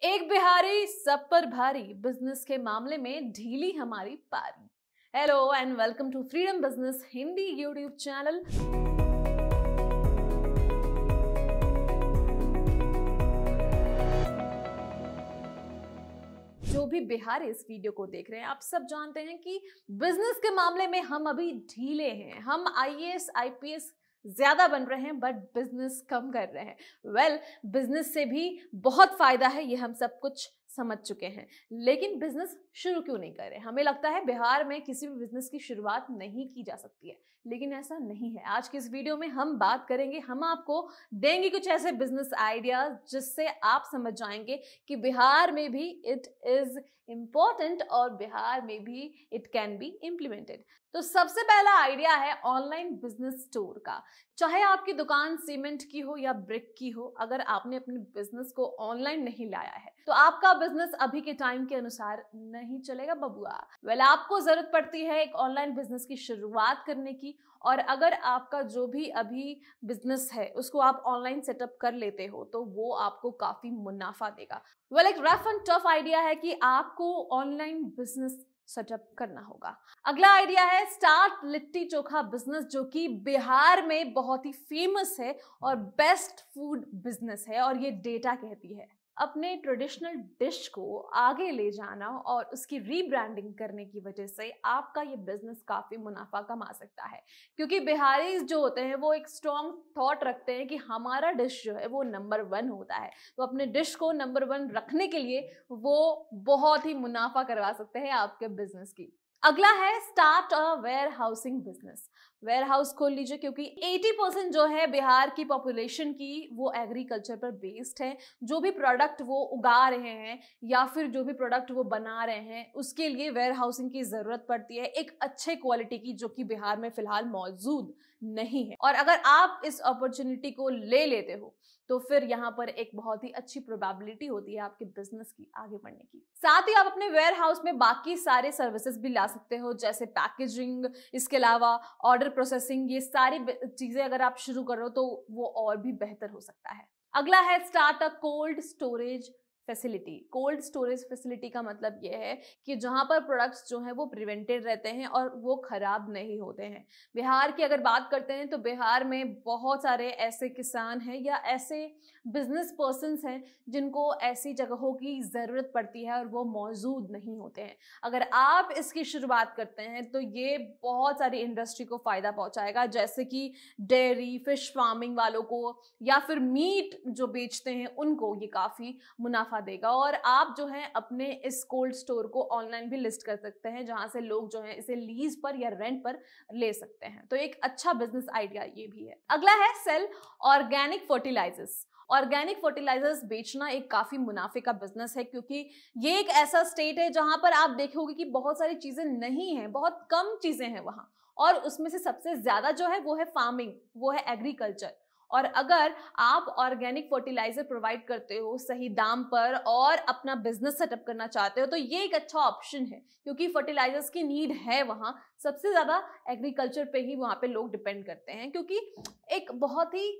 एक बिहारी सब पर भारी, बिजनेस के मामले में ढीली हमारी पारी। Hello and welcome to freedom business Hindi YouTube channel. जो भी बिहारी इस वीडियो को देख रहे हैं, आप सब जानते हैं कि बिजनेस के मामले में हम अभी ढीले हैं। हम आईएएस आईपीएस ज्यादा बन रहे हैं बट बिजनेस कम कर रहे हैं। बिजनेस से भी बहुत फायदा है, ये हम सब कुछ समझ चुके हैं, लेकिन बिजनेस शुरू क्यों नहीं कर रहे? हमें लगता है बिहार में किसी भी बिजनेस की शुरुआत नहीं की जा सकती है, लेकिन ऐसा नहीं है। आज की इस वीडियो में हम बात करेंगे, हम आपको देंगे कुछ ऐसे बिजनेस आइडियाज जिससे आप समझ जाएंगे कि बिहार में भी इट इज इम्पोर्टेंट और बिहार में भी इट कैन बी इम्प्लीमेंटेड। तो सबसे पहला आइडिया है ऑनलाइन बिजनेस स्टोर का। चाहे आपकी दुकान सीमेंट की हो या ब्रिक की हो, अगर आपने अपने बिजनेस को ऑनलाइन नहीं लाया है तो आपका बिजनेस अभी के टाइम के अनुसार नहीं चलेगा बबुआ। आपको जरूरत पड़ती है एक ऑनलाइन बिजनेस की शुरुआत करने की, और अगर आपका जो भी अभी बिजनेस है उसको आप ऑनलाइन सेटअप कर लेते हो तो वो आपको काफी मुनाफा देगा। एक रफ एंड टफ आइडिया है कि आपको ऑनलाइन बिजनेस सेटअप करना होगा। अगला आइडिया है स्टार्ट लिट्टी चोखा बिजनेस, जो कि बिहार में बहुत ही फेमस है और बेस्ट फूड बिजनेस है, और ये डेटा कहती है। अपने ट्रेडिशनल डिश को आगे ले जाना और उसकी रीब्रांडिंग करने की वजह से आपका ये बिजनेस काफी मुनाफा कमा सकता है, क्योंकि बिहारी जो होते हैं वो एक स्ट्रॉन्ग थॉट रखते हैं कि हमारा डिश जो है वो नंबर 1 होता है। तो अपने डिश को नंबर 1 रखने के लिए वो बहुत ही मुनाफा करवा सकते हैं आपके बिजनेस की। अगला है start a warehousing business. Warehouse खोल लीजिए, क्योंकि 80% जो है बिहार की पॉपुलेशन की वो एग्रीकल्चर पर बेस्ड है। जो भी प्रोडक्ट वो उगा रहे हैं या फिर जो भी प्रोडक्ट वो बना रहे हैं उसके लिए वेयर हाउसिंग की जरूरत पड़ती है, एक अच्छे क्वालिटी की, जो कि बिहार में फिलहाल मौजूद नहीं है। और अगर आप इस अपॉर्चुनिटी को ले लेते हो तो फिर यहाँ पर एक बहुत ही अच्छी प्रोबेबिलिटी होती है आपके बिजनेस की आगे बढ़ने की। साथ ही आप अपने वेयर हाउस में बाकी सारे सर्विसेज भी ला सकते हो, जैसे पैकेजिंग, इसके अलावा ऑर्डर प्रोसेसिंग। ये सारी चीजें अगर आप शुरू करो तो वो और भी बेहतर हो सकता है। अगला है start a cold storage facility. Cold storage facility का मतलब यह है कि जहां पर प्रोडक्ट्स जो हैं वो प्रिवेंटेड रहते हैं और वो खराब नहीं होते हैं। बिहार की अगर बात करते हैं तो बिहार में बहुत सारे ऐसे किसान हैं या ऐसे बिजनेस पर्सन्स हैं जिनको ऐसी जगहों की जरूरत पड़ती है और वो मौजूद नहीं होते हैं। अगर आप इसकी शुरुआत करते हैं तो ये बहुत सारी इंडस्ट्री को फायदा पहुंचाएगा, जैसे कि डेयरी, फिश फार्मिंग वालों को या फिर मीट जो बेचते हैं उनको ये काफी मुनाफा देगा। और आप जो है अपने इस कोल्ड स्टोर को ऑनलाइन भी लिस्ट कर सकते हैं, जहां से लोग जो है इसे लीज पर या रेंट पर ले सकते हैं। तो एक अच्छा बिजनेस आइडिया ये भी है। अगला है sell organic fertilisers. Organic fertilisers बेचना एक काफी मुनाफे का बिजनेस है, क्योंकि ये एक ऐसा स्टेट है जहां पर आप देखोगे कि बहुत सारी चीजें नहीं है, बहुत कम चीजें हैं वहां, और उसमें से सबसे ज्यादा जो है वो है फार्मिंग, वो है एग्रीकल्चर। और अगर आप ऑर्गेनिक फर्टिलाइजर प्रोवाइड करते हो सही दाम पर और अपना बिजनेस सेटअप करना चाहते हो तो ये एक अच्छा ऑप्शन है, क्योंकि फर्टिलाइजर्स की नीड है वहां। सबसे ज्यादा एग्रीकल्चर पे ही वहां पे लोग डिपेंड करते हैं, क्योंकि एक बहुत ही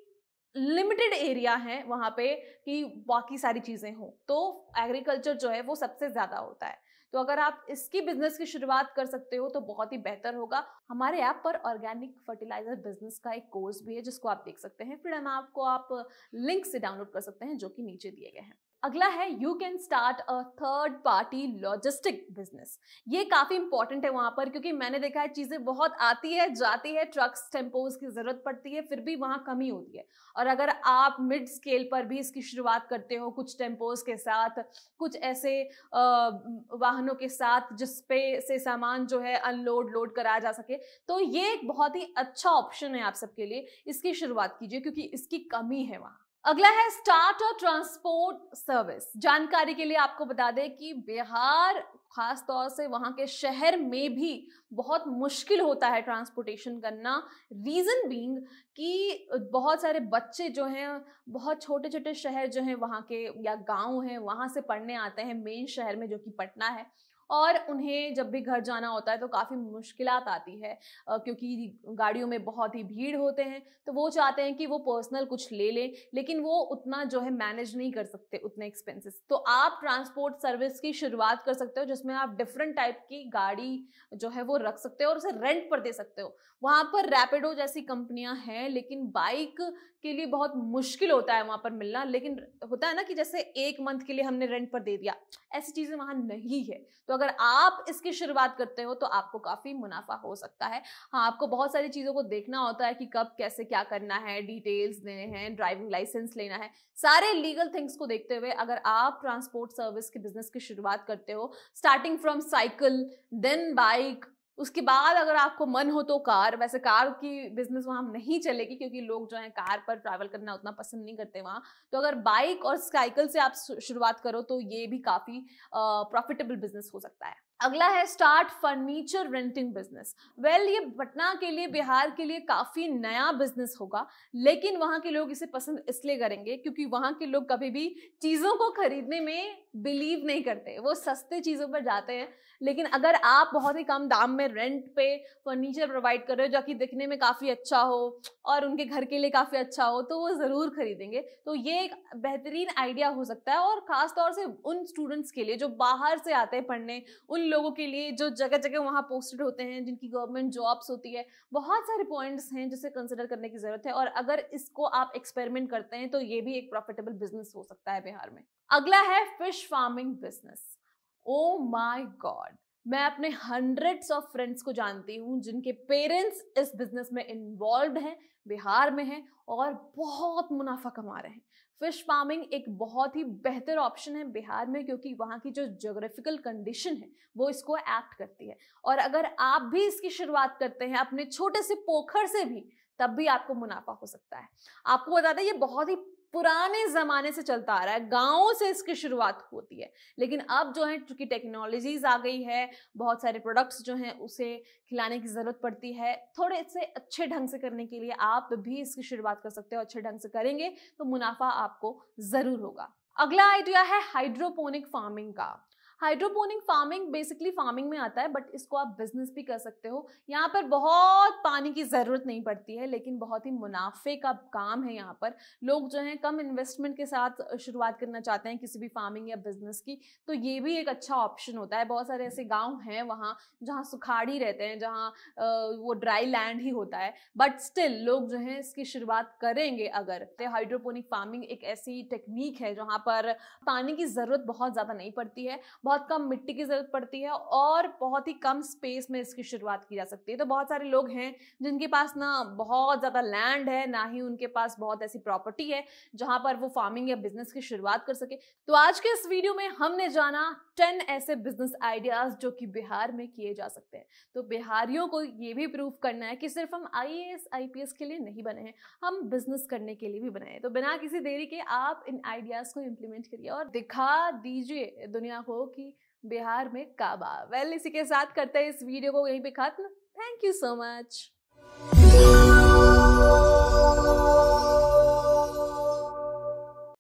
लिमिटेड एरिया है वहां पे कि बाकी सारी चीजें हो, तो एग्रीकल्चर जो है वो सबसे ज्यादा होता है। तो अगर आप इसकी बिजनेस की शुरुआत कर सकते हो तो बहुत ही बेहतर होगा। हमारे ऐप पर ऑर्गेनिक फर्टिलाइजर बिजनेस का एक कोर्स भी है जिसको आप देख सकते हैं। फिर आपको आप लिंक से डाउनलोड कर सकते हैं जो कि नीचे दिए गए हैं। अगला है you can start a third party logistic business. ये काफी इंपॉर्टेंट है वहां पर, क्योंकि मैंने देखा है चीजें बहुत आती है जाती है, ट्रक्स टेम्पोज की जरूरत पड़ती है, फिर भी वहां कमी होती है। और अगर आप मिड स्केल पर भी इसकी शुरुआत करते हो कुछ टेम्पोज के साथ, कुछ ऐसे वाहनों के साथ जिसपे से सामान जो है अनलोड लोड कराया जा सके, तो ये एक बहुत ही अच्छा ऑप्शन है आप सबके लिए। इसकी शुरुआत कीजिए क्योंकि इसकी कमी है वहां। अगला है स्टार्ट अ ट्रांसपोर्ट सर्विस। जानकारी के लिए आपको बता दें कि बिहार खास तौर से वहां के शहर में भी बहुत मुश्किल होता है ट्रांसपोर्टेशन करना। रीजन बीइंग कि बहुत सारे बच्चे जो हैं बहुत छोटे छोटे शहर जो हैं वहां के या गांव हैं वहां से पढ़ने आते हैं मेन शहर में जो कि पटना है, और उन्हें जब भी घर जाना होता है तो काफ़ी मुश्किलात आती है, क्योंकि गाड़ियों में बहुत ही भीड़ होते हैं। तो वो चाहते हैं कि वो पर्सनल कुछ ले लें, लेकिन वो उतना जो है मैनेज नहीं कर सकते उतने एक्सपेंसेस। तो आप ट्रांसपोर्ट सर्विस की शुरुआत कर सकते हो, जिसमें आप डिफरेंट टाइप की गाड़ी जो है वो रख सकते हो और उसे रेंट पर दे सकते हो। वहाँ पर रैपिडो जैसी कंपनियां हैं, लेकिन बाइक के लिए बहुत मुश्किल होता है वहाँ पर मिलना। लेकिन होता है ना कि जैसे 1 मंथ के लिए हमने रेंट पर दे दिया, ऐसी चीज़ें वहाँ नहीं है। तो अगर आप इसकी शुरुआत करते हो तो आपको काफ़ी मुनाफा हो सकता है। हाँ, आपको बहुत सारी चीज़ों को देखना होता है कि कब कैसे क्या करना है, डिटेल्स देने हैं, ड्राइविंग लाइसेंस लेना है, सारे लीगल थिंग्स को देखते हुए अगर आप ट्रांसपोर्ट सर्विस के बिजनेस की शुरुआत करते हो, starting from cycle then bike, उसके बाद अगर आपको मन हो तो कार। वैसे कार की बिजनेस वहाँ नहीं चलेगी क्योंकि लोग जो है कार पर ट्रैवल करना उतना पसंद नहीं करते वहाँ। तो अगर बाइक और साइकिल से आप शुरुआत करो तो ये भी काफ़ी प्रॉफिटेबल बिजनेस हो सकता है। अगला है start furniture renting business. Well, ये पटना के लिए, बिहार के लिए काफ़ी नया बिजनेस होगा, लेकिन वहाँ के लोग इसे पसंद इसलिए करेंगे क्योंकि वहाँ के लोग कभी भी चीज़ों को खरीदने में बिलीव नहीं करते, वो सस्ते चीज़ों पर जाते हैं। लेकिन अगर आप बहुत ही कम दाम में रेंट पे फर्नीचर प्रोवाइड कर रहे हो जो कि दिखने में काफ़ी अच्छा हो और उनके घर के लिए काफ़ी अच्छा हो, तो वो ज़रूर खरीदेंगे। तो ये एक बेहतरीन आइडिया हो सकता है, और ख़ास तौर से उन स्टूडेंट्स के लिए जो बाहर से आते हैं पढ़ने, उन लोगों के लिए जो जगह जगह वहाँ पोस्टेड होते हैं, जिनकी गवर्नमेंट जॉब्स होती है। बहुत सारे पॉइंट्स हैं जिसे कंसिडर करने की ज़रूरत है, और अगर इसको आप एक्सपेरिमेंट करते हैं तो ये भी एक प्रॉफिटेबल बिजनेस हो सकता है बिहार में। अगला है fish farming business. Oh my God, मैं अपने हंड्रेड्स ऑफ फ्रेंड्स को जानती हूँ जिनके पेरेंट्स इस बिजनेस में इन्वॉल्व हैं, बिहार में हैं और बहुत मुनाफा कमा रहे हैं। फिश फार्मिंग एक बहुत ही बेहतर ऑप्शन है बिहार में, क्योंकि वहाँ की जो ज्योग्राफिकल कंडीशन है वो इसको एक्ट करती है। और अगर आप भी इसकी शुरुआत करते हैं अपने छोटे से पोखर से भी, तब भी आपको मुनाफा हो सकता है। आपको बता दें, ये बहुत ही पुराने ज़माने से चलता आ रहा है, गाँवों से इसकी शुरुआत होती है। लेकिन अब जो है, चूंकि टेक्नोलॉजीज आ गई है, बहुत सारे प्रोडक्ट्स जो हैं उसे खिलाने की ज़रूरत पड़ती है। थोड़े से अच्छे ढंग से करने के लिए आप भी इसकी शुरुआत कर सकते हो। अच्छे ढंग से करेंगे तो मुनाफा आपको ज़रूर होगा। अगला आइडिया है हाइड्रोपोनिक फार्मिंग का। हाइड्रोपोनिक फार्मिंग बेसिकली फार्मिंग में आता है, बट इसको आप बिजनेस भी कर सकते हो। यहाँ पर बहुत पानी की ज़रूरत नहीं पड़ती है, लेकिन बहुत ही मुनाफे का काम है। यहाँ पर लोग जो हैं कम इन्वेस्टमेंट के साथ शुरुआत करना चाहते हैं किसी भी फार्मिंग या बिजनेस की, तो ये भी एक अच्छा ऑप्शन होता है। बहुत सारे ऐसे गाँव हैं वहाँ जहाँ सुखाड़ी रहते हैं, जहाँ वो ड्राई लैंड ही होता है, बट स्टिल लोग जो हैं इसकी शुरुआत करेंगे अगर। तो हाइड्रोपोनिक फार्मिंग एक ऐसी टेक्निक है जहाँ पर पानी की ज़रूरत बहुत ज़्यादा नहीं पड़ती है, बहुत कम मिट्टी की जरूरत पड़ती है और बहुत ही कम स्पेस में इसकी शुरुआत की जा सकती है। तो बहुत सारे लोग हैं जिनके पास ना बहुत ज़्यादा लैंड है, ना ही उनके पास बहुत ऐसी प्रॉपर्टी है जहां पर वो फार्मिंग या बिजनेस की शुरुआत कर सके। तो आज के इस वीडियो में हमने जाना 10 ऐसे बिजनेस आइडियाज जो कि बिहार में किए जा सकते हैं। तो बिहारियों को ये भी प्रूव करना है कि सिर्फ हम IAS IPS के लिए नहीं बने हैं, हम बिजनेस करने के लिए भी बने हैं। तो बिना किसी देरी के आप इन आइडियाज को इम्प्लीमेंट करिए और दिखा दीजिए दुनिया को कि बिहार में काबा। वेल, इसी के साथ करते हैं इस वीडियो को यहीं पे खत्म। Thank you so much.